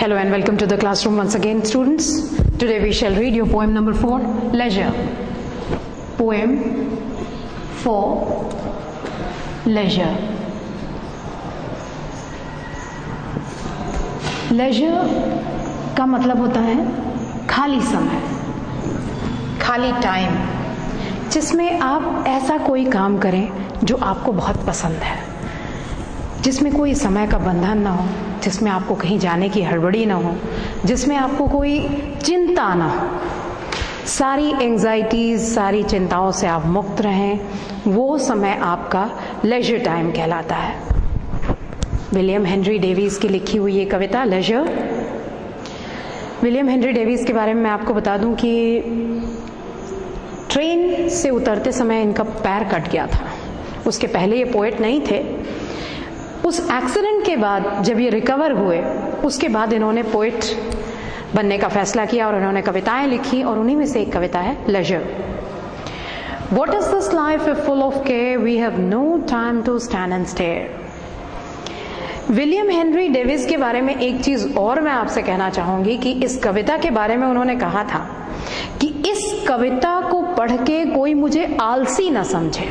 Hello and welcome to the classroom once again, students. Today we shall read your poem number 4, Leisure. Poem for leisure. Leisure का मतलब होता है खाली समय, खाली टाइम, जिसमें आप ऐसा कोई काम करें जो आपको बहुत पसंद है, जिसमें कोई समय का बंधन ना हो, जिसमें आपको कहीं जाने की हड़बड़ी ना हो, जिसमें आपको कोई चिंता ना हो, सारी एंजाइटीज, सारी चिंताओं से आप मुक्त रहें, वो समय आपका लेजर टाइम कहलाता है। विलियम हेनरी डेविस की लिखी हुई ये कविता लेजर। विलियम हेनरी डेविस के बारे में मैं आपको बता दूं कि ट्रेन से उतरते समय इनका पैर कट गया था। उसके पहले ये पोएट नहीं थे। उस एक्सीडेंट के बाद जब ये रिकवर हुए, उसके बाद इन्होंने पोएट बनने का फैसला किया और इन्होंने कविताएं लिखी, और उन्हीं में से एक कविता है laser. What is this life if full of care? We have no time to stand and stare. William Henry Davis के बारे में एक चीज और मैं आपसे कहना चाहूंगी कि इस कविता के बारे में उन्होंने कहा था कि इस कविता को पढ़ के कोई मुझे आलसी ना समझे,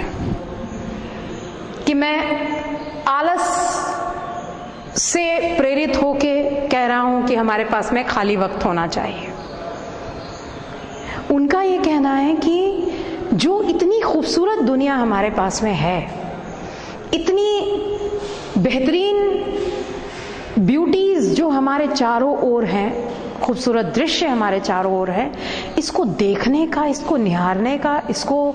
कि मैं आलस से प्रेरित होके कह रहा हूं कि हमारे पास में खाली वक्त होना चाहिए। उनका ये कहना है कि जो इतनी खूबसूरत दुनिया हमारे पास में है, इतनी बेहतरीन ब्यूटीज जो हमारे चारों ओर हैं, खूबसूरत दृश्य हमारे चारों ओर है, इसको देखने का, इसको निहारने का, इसको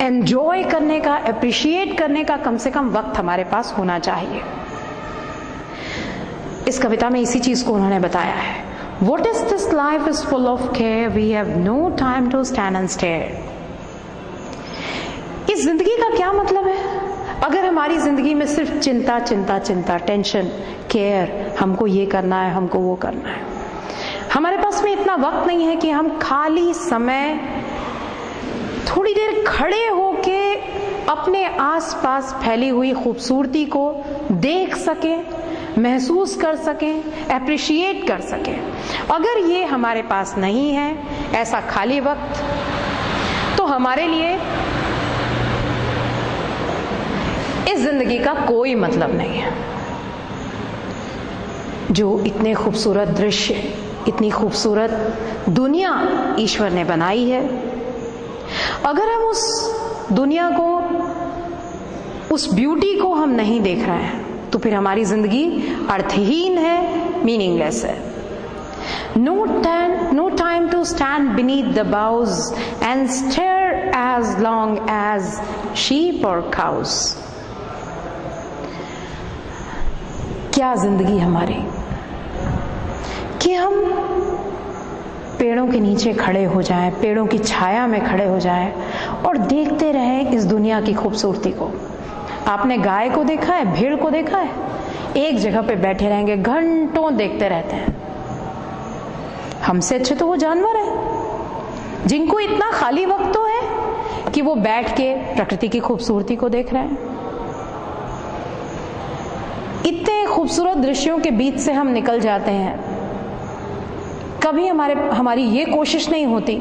एंजॉय करने का, अप्रिशिएट करने का कम से कम वक्त हमारे पास होना चाहिए। इस कविता में इसी चीज को उन्होंने बताया है। What is this life is full of care, we have no time to stand and stare. इस जिंदगी का क्या मतलब है? अगर हमारी जिंदगी में सिर्फ चिंता चिंता चिंता, टेंशन, केयर, हमको ये करना है, हमको वो करना है, हमारे पास में इतना वक्त नहीं है कि हम खाली समय थोड़ी देर खड़े होके अपने आसपास फैली हुई खूबसूरती को देख सकें, महसूस कर सकें, एप्रिशिएट कर सकें। अगर ये हमारे पास नहीं है, ऐसा खाली वक्त, तो हमारे लिए इस जिंदगी का कोई मतलब नहीं है। जो इतने खूबसूरत दृश्य, इतनी खूबसूरत दुनिया ईश्वर ने बनाई है, अगर हम उस दुनिया को, उस ब्यूटी को हम नहीं देख रहे हैं, तो फिर हमारी जिंदगी अर्थहीन है, मीनिंगलेस है। No time to stand beneath the boughs and stare as long as sheep or cows. क्या जिंदगी हमारी कि हम पेड़ों के नीचे खड़े हो जाएं, पेड़ों की छाया में खड़े हो जाएं और देखते रहें इस दुनिया की खूबसूरती को। आपने गाय को देखा है, भेड़ को देखा है? एक जगह पे बैठे रहेंगे, घंटों देखते रहते हैं। हमसे अच्छे तो वो जानवर हैं जिनको इतना खाली वक्त तो है कि वो बैठ के प्रकृति की खूबसूरती को देख रहे हैं। इतने खूबसूरत दृश्यों के बीच से हम निकल जाते हैं, कभी हमारी ये कोशिश नहीं होती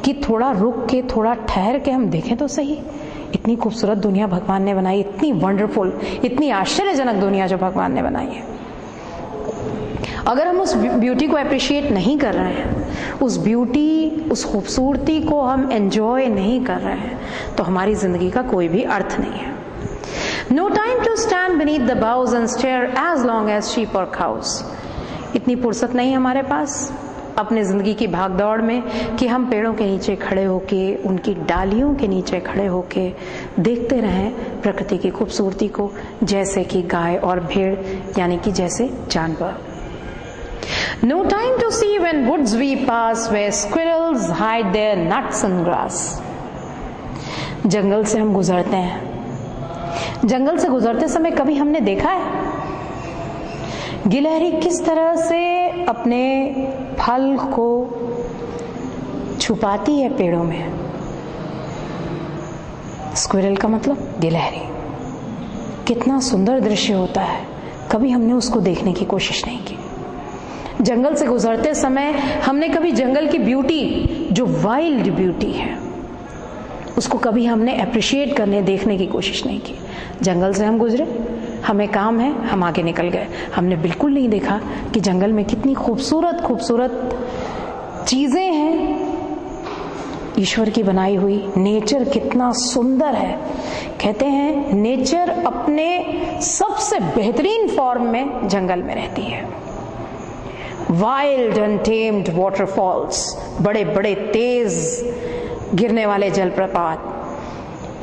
कि थोड़ा रुक के, थोड़ा ठहर के हम देखें तो सही। इतनी खूबसूरत दुनिया भगवान ने बनाई, इतनी वंडरफुल, इतनी आश्चर्यजनक दुनिया जो भगवान ने बनाई है। अगर हम उस ब्यूटी को अप्रिशिएट नहीं कर रहे हैं, उस ब्यूटी, उस खूबसूरती को हम एंजॉय नहीं कर रहे हैं, तो हमारी जिंदगी का कोई भी अर्थ नहीं है। No time to stand beneath the boughs and stare as long as sheep or cows. इतनी फुर्सत नहीं हमारे पास अपने जिंदगी की भागदौड़ में कि हम पेड़ों के नीचे खड़े होके, उनकी डालियों के नीचे खड़े होके देखते रहें प्रकृति की खूबसूरती को, जैसे कि गाय और भेड़, यानी कि जैसे जानवर। No time to see when woods we pass where squirrels hide their nuts and grass. जंगल से हम गुजरते हैं, जंगल से गुजरते समय कभी हमने देखा है गिलहरी किस तरह से अपने फल को छुपाती है पेड़ों में? स्क्विरल का मतलब गिलहरी। कितना सुंदर दृश्य होता है, कभी हमने उसको देखने की कोशिश नहीं की। जंगल से गुजरते समय हमने कभी जंगल की ब्यूटी, जो वाइल्ड ब्यूटी है, उसको कभी हमने अप्रिशिएट करने, देखने की कोशिश नहीं की। जंगल से हम गुजरे, हमें काम है, हम आगे निकल गए। हमने बिल्कुल नहीं देखा कि जंगल में कितनी खूबसूरत खूबसूरत चीजें हैं ईश्वर की बनाई हुई। नेचर कितना सुंदर है। कहते हैं नेचर अपने सबसे बेहतरीन फॉर्म में जंगल में रहती है। वाइल्ड अनटेम्ड वाटरफॉल्स, बड़े बड़े तेज गिरने वाले जलप्रपात,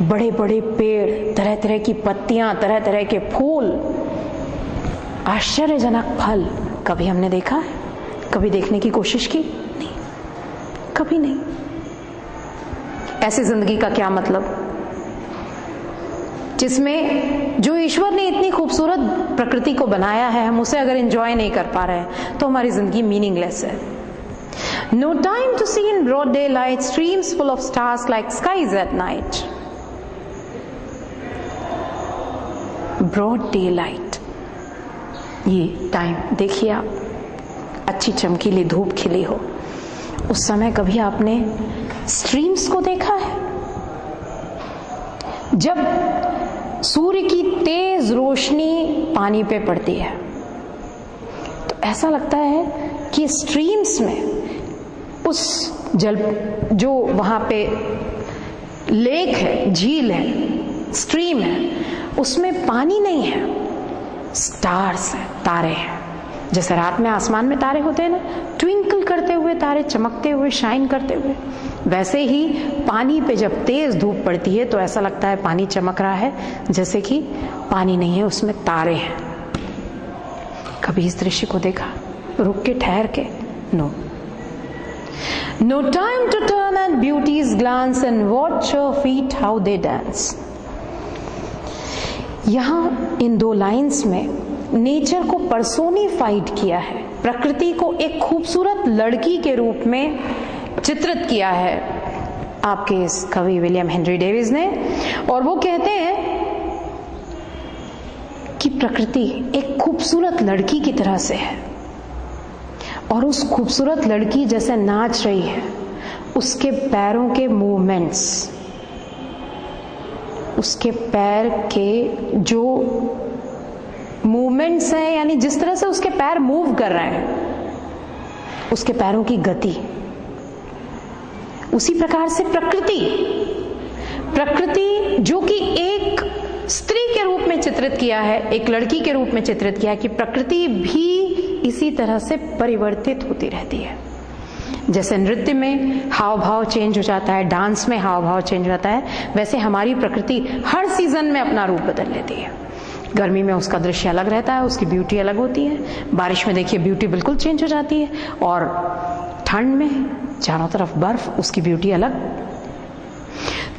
बड़े बड़े पेड़, तरह तरह की पत्तियां, तरह तरह के फूल, आश्चर्यजनक फल, कभी हमने देखा है? कभी देखने की कोशिश की? नहीं, कभी नहीं। ऐसी जिंदगी का क्या मतलब, जिसमें जो ईश्वर ने इतनी खूबसूरत प्रकृति को बनाया है, हम उसे अगर एंजॉय नहीं कर पा रहे हैं तो हमारी जिंदगी मीनिंगलेस है। No time to see in broad daylight streams full of stars like skies at night. Broad daylight, ये टाइम देखिए आप, अच्छी चमकीली धूप खिली हो, उस समय कभी आपने स्ट्रीम्स को देखा है? जब सूर्य की तेज रोशनी पानी पे पड़ती है तो ऐसा लगता है कि स्ट्रीम्स में, उस जल, जो वहां पे लेक है, झील है, स्ट्रीम है, उसमें पानी नहीं है, स्टार्स हैं, तारे हैं। जैसे रात में आसमान में तारे होते हैं ना, ट्विंकल करते हुए तारे, चमकते हुए, शाइन करते हुए, वैसे ही पानी पे जब तेज धूप पड़ती है तो ऐसा लगता है पानी चमक रहा है, जैसे कि पानी नहीं है, उसमें तारे हैं। कभी इस दृश्य को देखा, रुक के, ठहर के? No. No time to turn at beauty's glance and watch her feet how they dance. यहाँ इन दो लाइंस में नेचर को पर्सोनिफाइड किया है, प्रकृति को एक खूबसूरत लड़की के रूप में चित्रित किया है आपके इस कवि विलियम हेनरी डेविस ने। और वो कहते हैं कि प्रकृति एक खूबसूरत लड़की की तरह से है, और उस खूबसूरत लड़की जैसे नाच रही है, उसके पैरों के मूवमेंट्स, उसके पैर के जो मूवमेंट्स हैं, यानी जिस तरह से उसके पैर मूव कर रहे हैं, उसके पैरों की गति, उसी प्रकार से प्रकृति जो कि एक स्त्री के रूप में चित्रित किया है, एक लड़की के रूप में चित्रित किया है, कि प्रकृति भी इसी तरह से परिवर्तित होती रहती है। जैसे नृत्य में हाव भाव चेंज हो जाता है, डांस में हाव भाव चेंज हो जाता है, वैसे हमारी प्रकृति हर सीजन में अपना रूप बदल लेती है। गर्मी में उसका दृश्य अलग रहता है, उसकी ब्यूटी अलग होती है। बारिश में देखिए ब्यूटी बिल्कुल चेंज हो जाती है, और ठंड में चारों तरफ बर्फ, उसकी ब्यूटी अलग।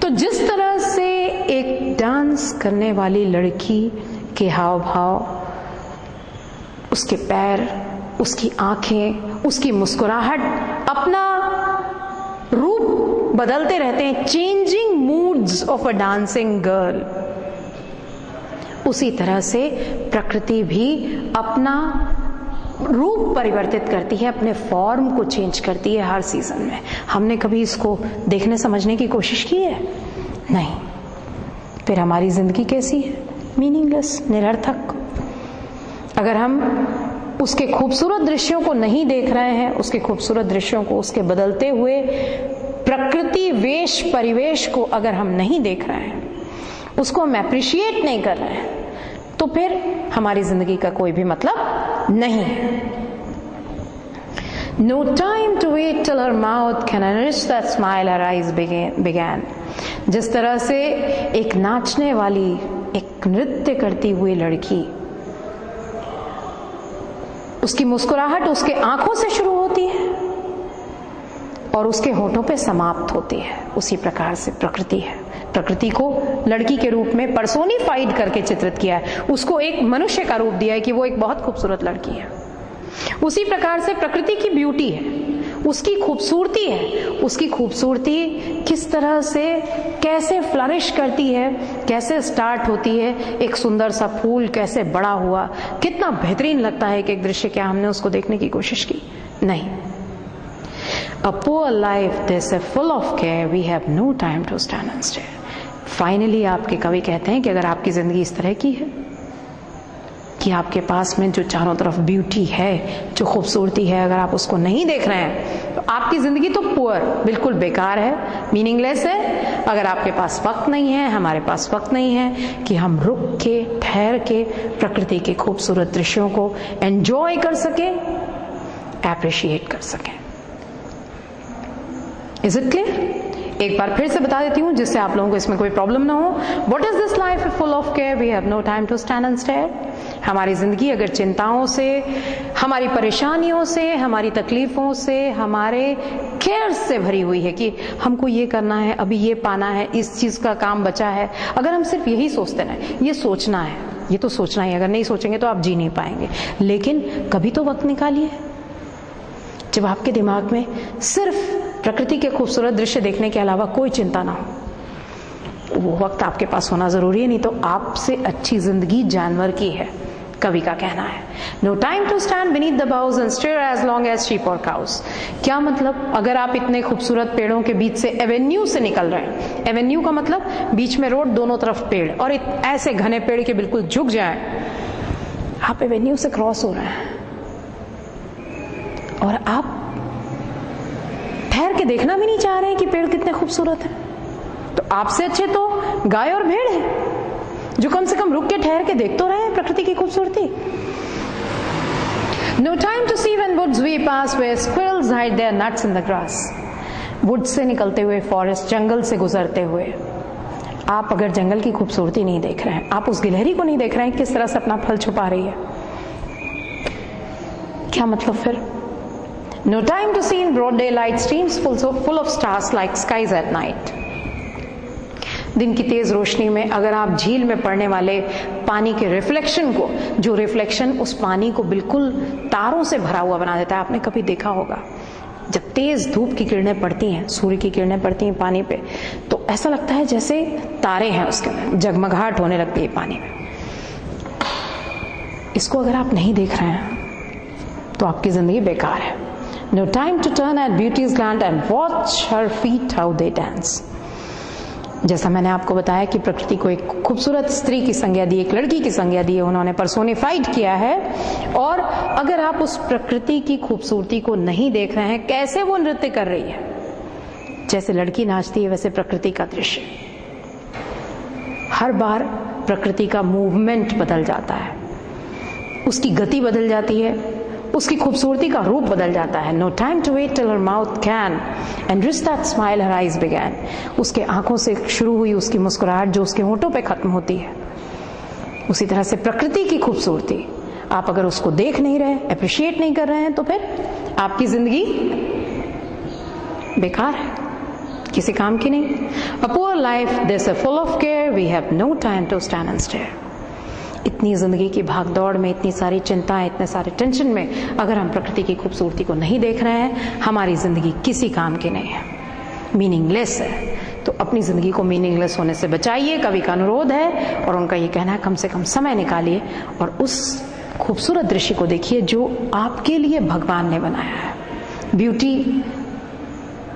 तो जिस तरह से एक डांस करने वाली लड़की के हाव भाव, उसके पैर, उसकी आंखें, उसकी मुस्कुराहट अपना रूप बदलते रहते हैं, changing moods of a dancing girl, उसी तरह से प्रकृति भी अपना रूप परिवर्तित करती है, अपने फॉर्म को चेंज करती है हर सीजन में। हमने कभी इसको देखने समझने की कोशिश की है? नहीं। फिर हमारी जिंदगी कैसी है? मीनिंगलेस, निरर्थक। अगर हम उसके खूबसूरत दृश्यों को नहीं देख रहे हैं, उसके खूबसूरत दृश्यों को, उसके बदलते हुए प्रकृति वेश परिवेश को अगर हम नहीं देख रहे हैं, उसको हम अप्रिशिएट नहीं कर रहे हैं, तो फिर हमारी जिंदगी का कोई भी मतलब नहीं है। No time to wait till her mouth can enrich that smile her eyes began. जिस तरह से एक नाचने वाली, एक नृत्य करती हुई लड़की, उसकी मुस्कुराहट उसके आंखों से शुरू होती है और उसके होठों पे समाप्त होती है, उसी प्रकार से प्रकृति है। प्रकृति को लड़की के रूप में पर्सोनिफाइड करके चित्रित किया है, उसको एक मनुष्य का रूप दिया है कि वो एक बहुत खूबसूरत लड़की है। उसी प्रकार से प्रकृति की ब्यूटी है, उसकी खूबसूरती है, उसकी खूबसूरती किस तरह से कैसे फ्लरिश करती है, कैसे स्टार्ट होती है, एक सुंदर सा फूल कैसे बड़ा हुआ, कितना बेहतरीन लगता है एक दृश्य। क्या हमने उसको देखने की कोशिश की? नहीं। A poor life, they say, full of care, we have no time to stand and stare. Finally आपके कवि कहते हैं कि अगर आपकी जिंदगी इस तरह की है कि आपके पास में जो चारों तरफ ब्यूटी है, जो खूबसूरती है, अगर आप उसको नहीं देख रहे हैं तो आपकी जिंदगी तो पुअर, बिल्कुल बेकार है, मीनिंगलेस है। अगर आपके पास वक्त नहीं है, हमारे पास वक्त नहीं है कि हम रुक के, ठहर के प्रकृति के खूबसूरत दृश्यों को एंजॉय कर सकें, एप्रिशिएट कर सकें। Is it clear? एक बार फिर से बता देती हूं जिससे आप लोगों को इसमें कोई प्रॉब्लम ना हो। What is this life full of care, we have no time to stand and stare. हमारी जिंदगी अगर चिंताओं से, हमारी परेशानियों से, हमारी तकलीफों से, हमारे केयर से भरी हुई है कि हमको ये करना है, अभी ये पाना है, इस चीज का काम बचा है, अगर हम सिर्फ यही सोचते हैं, ये सोचना है, ये तो सोचना ही, अगर नहीं सोचेंगे तो आप जी नहीं पाएंगे। लेकिन कभी तो वक्त निकालिए जब आपके दिमाग में सिर्फ प्रकृति के खूबसूरत दृश्य देखने के अलावा कोई चिंता ना हो। वो वक्त आपके पास होना जरूरी है, नहीं तो आपसे अच्छी जिंदगी जानवर की है, कवि का कहना है। No time to stand beneath the boughs and stare as long as sheep और काउस। क्या मतलब? अगर आप इतने खूबसूरत पेड़ों के बीच से, एवेन्यू से निकल रहे हैं, एवेन्यू का मतलब बीच में रोड, दोनों तरफ पेड़, और ऐसे घने पेड़ के बिल्कुल झुक जाए, आप एवेन्यू से क्रॉस हो रहे हैं और आप ठहर के देखना भी नहीं चाह रहे हैं कि पेड़ कितने खूबसूरत हैं, तो आपसे अच्छे तो गाय और भेड़ है जो कम से कम रुक के ठहर के देख तो रहे हैं प्रकृति की खूबसूरती। No time to see when woods we pass where squirrels hide their nuts in the grass. Wood से निकलते हुए, फॉरेस्ट, जंगल से गुजरते हुए, आप अगर जंगल की खूबसूरती नहीं देख रहे हैं, आप उस गिलहरी को नहीं देख रहे हैं किस तरह से अपना फल छुपा रही है, क्या मतलब फिर? No time to see in broad daylight streams full of stars like skies at night. दिन की तेज रोशनी में अगर आप झील में पड़ने वाले पानी के रिफ्लेक्शन को, जो रिफ्लेक्शन उस पानी को बिल्कुल तारों से भरा हुआ बना देता है, आपने कभी देखा होगा जब तेज धूप की किरणें पड़ती हैं, सूर्य की किरणें पड़ती हैं पानी पे, तो ऐसा लगता है जैसे तारे हैं उसके अंदर, जगमगाहट होने लगती है पानी में। इसको अगर आप नहीं देख रहे हैं तो आपकी जिंदगी बेकार है। No time to turn at beauty's land and watch her feet how they dance. जैसा मैंने आपको बताया कि प्रकृति को एक खूबसूरत स्त्री की संज्ञा दी, एक लड़की की संज्ञा दी है, उन्होंने पर्सोनिफाइड किया है। और अगर आप उस प्रकृति की खूबसूरती को नहीं देख रहे हैं, कैसे वो नृत्य कर रही है, जैसे लड़की नाचती है वैसे प्रकृति का दृश्य, हर बार प्रकृति का मूवमेंट बदल जाता है, उसकी गति बदल जाती है, उसकी खूबसूरती का रूप बदल जाता है। No time to wait till her mouth can enrich that smile her eyes began. उसके आंखों से शुरू हुई उसकी मुस्कुराहट जो उसके होठों पे खत्म होती है, उसी तरह से प्रकृति की खूबसूरती, आप अगर उसको देख नहीं रहे, अप्रिशिएट नहीं कर रहे हैं, तो फिर आपकी जिंदगी बेकार है, किसी काम की नहीं। A poor life this a full of care, we have no time to stand and stare. इतनी जिंदगी की भागदौड़ में, इतनी सारी चिंताएं, इतने सारे टेंशन में अगर हम प्रकृति की खूबसूरती को नहीं देख रहे हैं, हमारी जिंदगी किसी काम की नहीं है, मीनिंगलेस है। तो अपनी जिंदगी को मीनिंगलेस होने से बचाइए, कवि का अनुरोध है, और उनका ये कहना है कम से कम समय निकालिए और उस खूबसूरत दृश्य को देखिए जो आपके लिए भगवान ने बनाया है।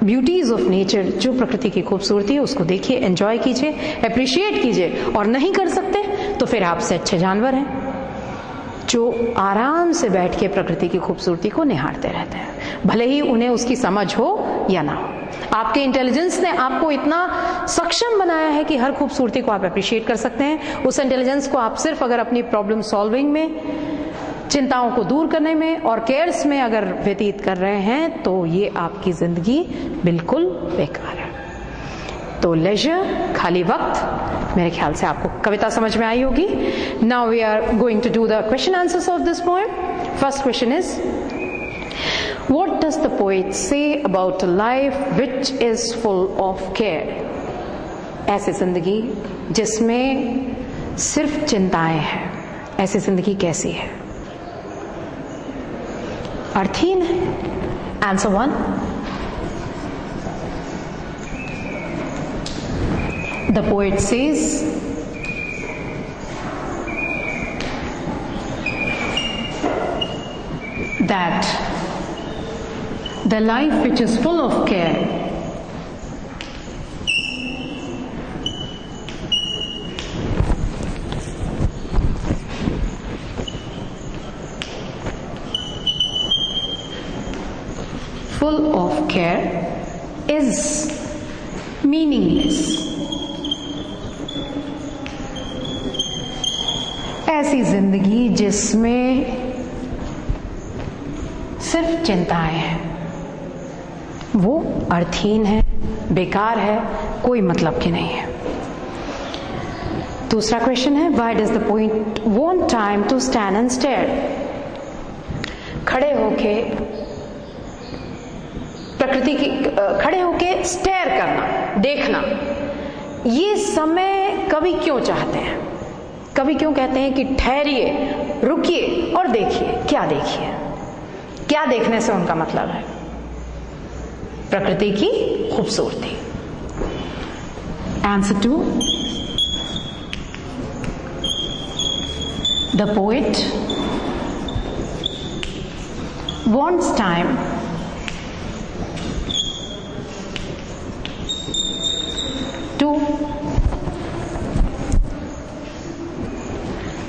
ब्यूटीज ऑफ नेचर, जो प्रकृति की खूबसूरती है उसको देखिए, एंजॉय कीजिए, अप्रिशिएट कीजिए। और नहीं कर सकते तो फिर आपसे अच्छे जानवर हैं जो आराम से बैठ के प्रकृति की खूबसूरती को निहारते रहते हैं, भले ही उन्हें उसकी समझ हो या ना हो। आपके इंटेलिजेंस ने आपको इतना सक्षम बनाया है कि हर खूबसूरती को आप अप्रिशिएट कर सकते हैं। उस इंटेलिजेंस को आप सिर्फ अगर अपनी प्रॉब्लम सॉल्विंग में, चिंताओं को दूर करने में और केयर्स में अगर व्यतीत कर रहे हैं तो ये आपकी जिंदगी बिल्कुल बेकार है। तो लेजर, खाली वक्त, मेरे ख्याल से आपको कविता समझ में आई होगी। Now we are going to do the question answers of this poem. First question is, what does the poet say about a life which is full of care? ऐसी जिंदगी जिसमें सिर्फ चिंताएं हैं, ऐसी जिंदगी कैसी है? अर्थहीन है, Answer 1. The poet says that the life which is full of care is meaningless. ऐसी जिंदगी जिसमें सिर्फ चिंताएं हैं, वो अर्थहीन है, बेकार है, कोई मतलब की नहीं है। दूसरा क्वेश्चन है, why does the poet want time to stand and stare? खड़े होके प्रकृति की, खड़े होके स्टेयर करना, देखना, ये समय कवि क्यों चाहते हैं? कवि क्यों कहते हैं कि ठहरिए, रुकिए और देखिए? क्या देखिए? क्या देखने से उनका मतलब है? प्रकृति की खूबसूरती। Answer 2, the poet wants time to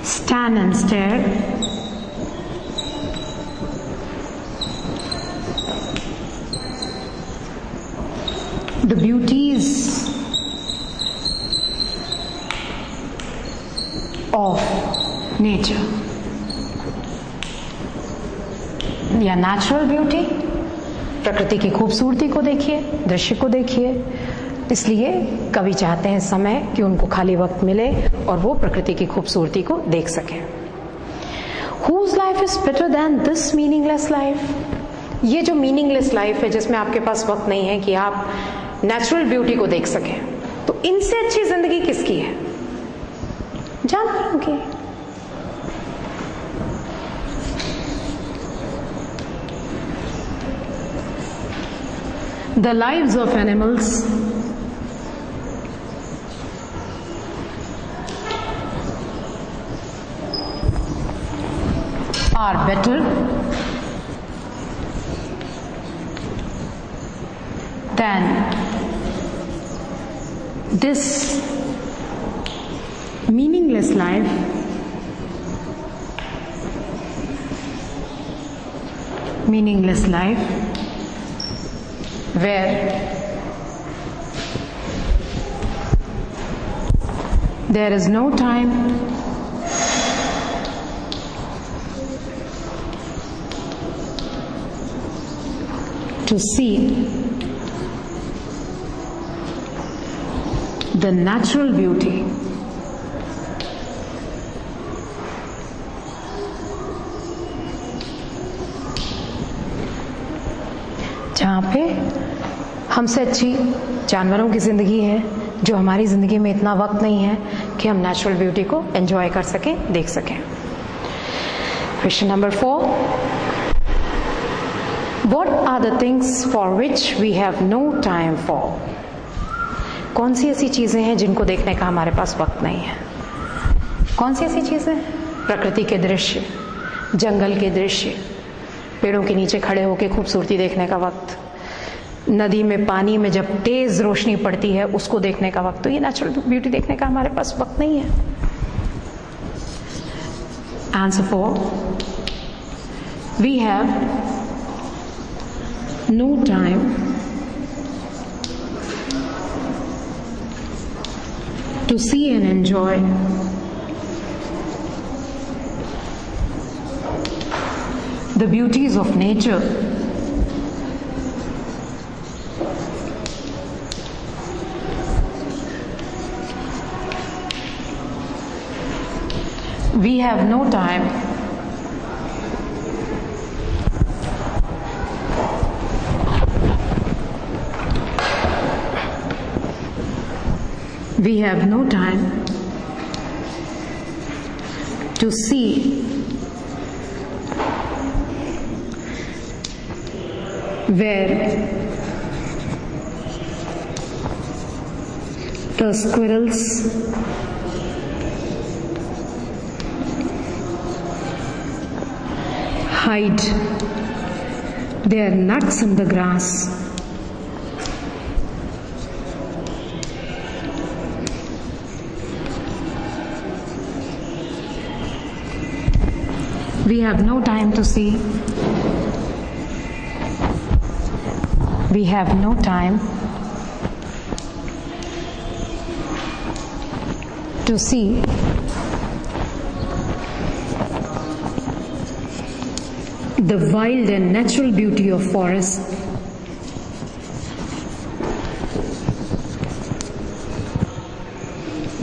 stand and stare the beauties of nature या नेचुरल ब्यूटी। प्रकृति की खूबसूरती को देखिए, दृश्य को देखिए। इसलिए कवि चाहते हैं समय कि उनको खाली वक्त मिले और वो प्रकृति की खूबसूरती को देख सकें। Whose life is better than this meaningless life? ये जो मीनिंगलेस लाइफ है, जिसमें आपके पास वक्त नहीं है कि आप नेचुरल ब्यूटी को देख सकें, तो इनसे अच्छी जिंदगी किसकी है? जानवरों की। The lives of animals are better than this meaningless life where there is no time to see the natural beauty जहाँ पे हमसे अच्छी जानवरों की ज़िंदगी है, जो हमारी ज़िंदगी में इतना वक्त नहीं है कि हम नेचुरल ब्यूटी को एंजॉय कर सकें, देख सकें। Question number 4, What are the things for which we have no time for? कौन सी ऐसी चीज़ें हैं जिनको देखने का हमारे पास वक्त नहीं है? कौन सी ऐसी चीज़ें? प्रकृति के दृश्य, जंगल के दृश्य, पेड़ों के नीचे खड़े होकर खूबसूरती देखने का वक्त, नदी में पानी में जब तेज रोशनी पड़ती है उसको देखने का वक्त। तो ये नेचुरल ब्यूटी देखने का हमारे पास वक्त नहीं है। Answer 4, we have no time to see and enjoy the beauties of nature we have no time to see where the squirrels hide their nuts in the grass. We have no time to see. We have no time to see the wild and natural beauty of forest.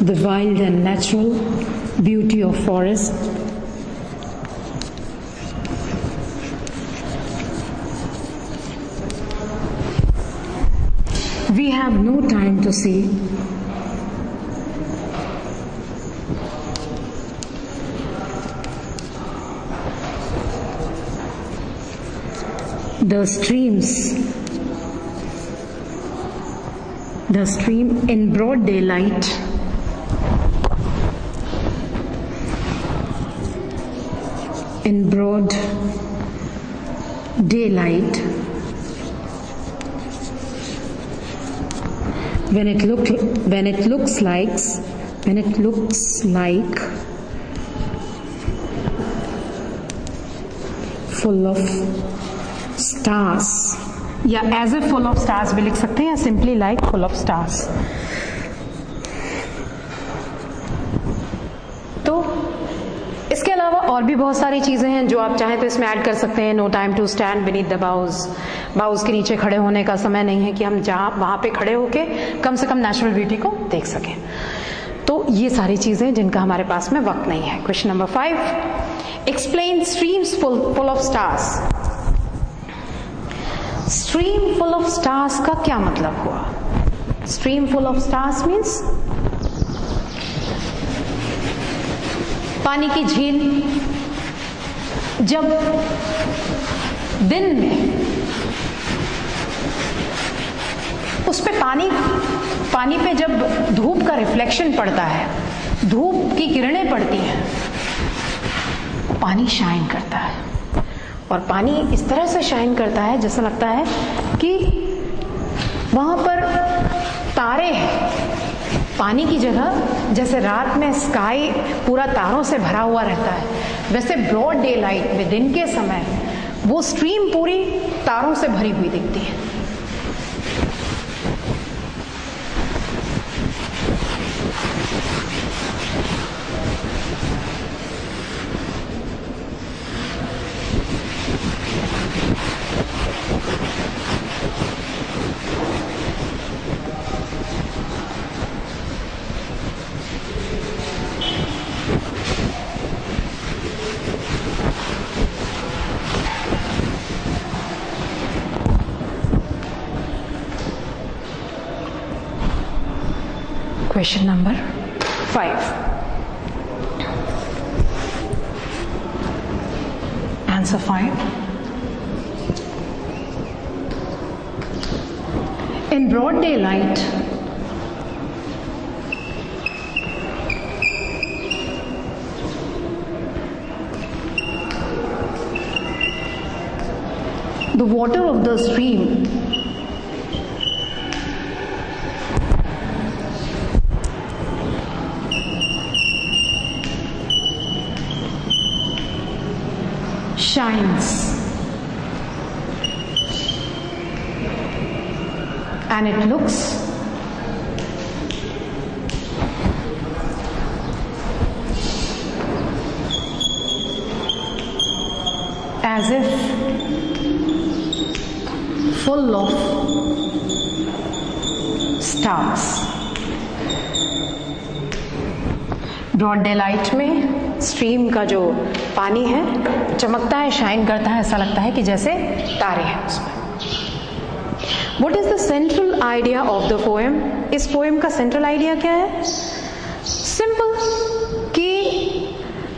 The wild and natural beauty of forest. We have no time to see. The stream in broad daylight when it looks like full of stars, या as if full of stars भी लिख सकते हैं, या simply like full of stars. तो इसके अलावा और भी बहुत सारी चीजें हैं जो आप चाहें तो इसमें ऐड कर सकते हैं. No time to stand beneath the boughs. Boughs के नीचे खड़े होने का समय नहीं है कि हम जहाँ वहाँ पे खड़े होके कम से कम नेचुरल ब्यूटी को देख सकें. तो ये सारी चीजें जिनका हमारे पास में वक्त नहीं है. Question number 5, explain streams full of stars. Stream full of stars का क्या मतलब हुआ? Stream full of stars means पानी की झील जब दिन में उस पे पानी पे जब धूप का रिफ्लेक्शन पड़ता है, धूप की किरणें पड़ती हैं, पानी शाइन करता है. और पानी इस तरह से शाइन करता है जैसा लगता है कि वहां पर तारे हैं. पानी की जगह जैसे रात में स्काई पूरा तारों से भरा हुआ रहता है, वैसे ब्रॉड डे लाइट में दिन के समय वो स्ट्रीम पूरी तारों से भरी हुई दिखती है. Question number 5. Answer 5. In broad daylight, the water of the stream shines and it looks as if full of stars. Broad daylight में स्ट्रीम का जो पानी है चमकता है, शाइन करता है, ऐसा लगता है कि जैसे तारे हैं उसमें. What is the central idea of the poem? इस पोएम का सेंट्रल आइडिया क्या है? सिंपल कि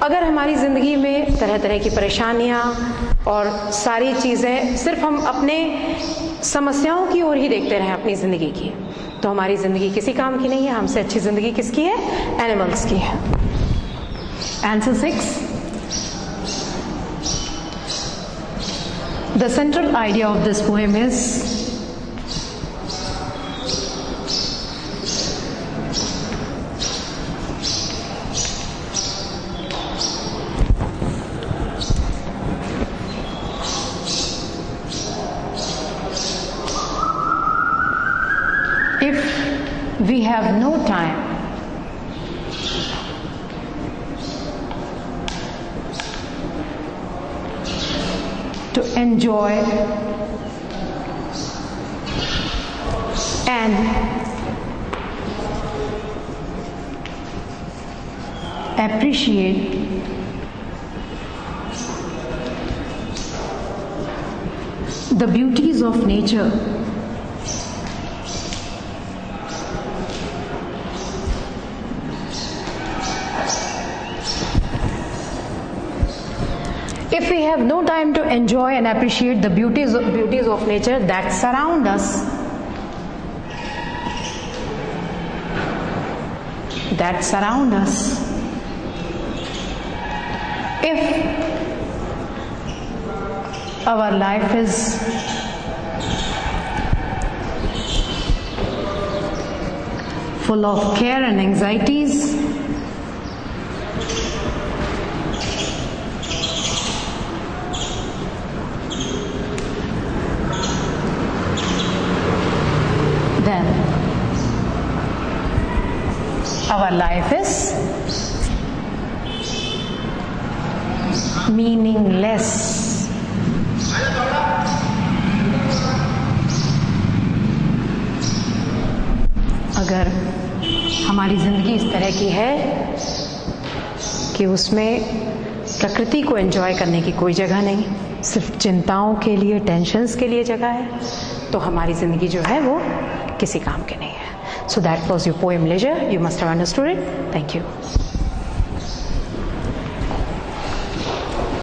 अगर हमारी ज़िंदगी में तरह तरह की परेशानियाँ और सारी चीज़ें सिर्फ हम अपने समस्याओं की ओर ही देखते रहें अपनी ज़िंदगी की, तो हमारी ज़िंदगी किसी काम की नहीं है। हमसे अच्छी ज़िंदगी किसकी है? एनिमल्स की है। Answer 6, the central idea of this poem is if we have no time to enjoy and appreciate the beauties of nature, if we have no time to enjoy and appreciate the beauties of nature that surround us, if our life is full of care and anxieties, then our life is meaningless. अगर हमारी ज़िंदगी इस तरह की है कि उसमें प्रकृति को एंजॉय करने की कोई जगह नहीं, सिर्फ चिंताओं के लिए, टेंशन्स के लिए जगह है, तो हमारी ज़िंदगी जो है वो किसी काम की नहीं है. So that was your poem Leisure. You must have understood it. Thank you.